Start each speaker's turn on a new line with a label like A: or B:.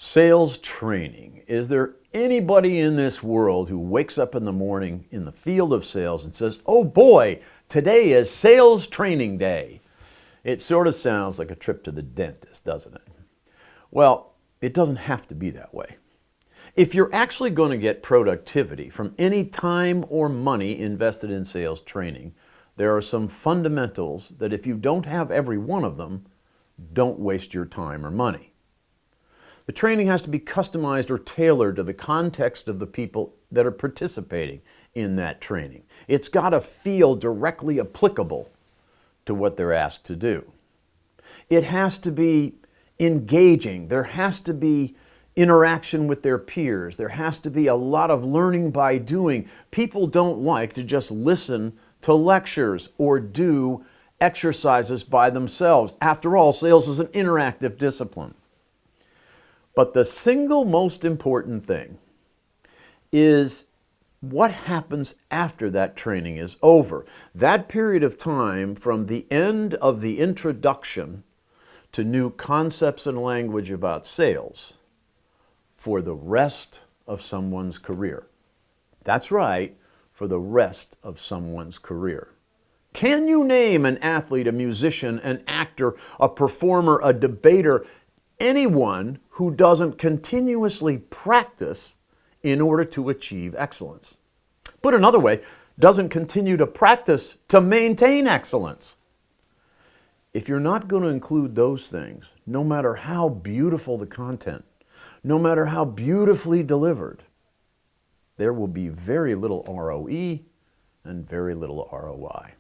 A: Sales training. Is there anybody in this world who wakes up in the morning in the field of sales and says, "Oh boy, today is sales training day"? It sort of sounds like a trip to the dentist, doesn't it? Well, it doesn't have to be that way. If you're actually going to get productivity from any time or money invested in sales training, there are some fundamentals that if you don't have every one of them, don't waste your time or money. The training has to be customized or tailored to the context of the people that are participating in that training. It's got to feel directly applicable to what they're asked to do. It has to be engaging. There has to be interaction with their peers. There has to be a lot of learning by doing. People don't like to just listen to lectures or do exercises by themselves. After all, sales is an interactive discipline. But the single most important thing is what happens after that training is over. That period of time from the end of the introduction to new concepts and language about sales for the rest of someone's career. That's right, for the rest of someone's career. Can you name an athlete, a musician, an actor, a performer, a debater, anyone who doesn't continuously practice in order to achieve excellence? Put another way, doesn't continue to practice to maintain excellence. If you're not going to include those things, no matter how beautiful the content, no matter how beautifully delivered, there will be very little ROE and very little ROI.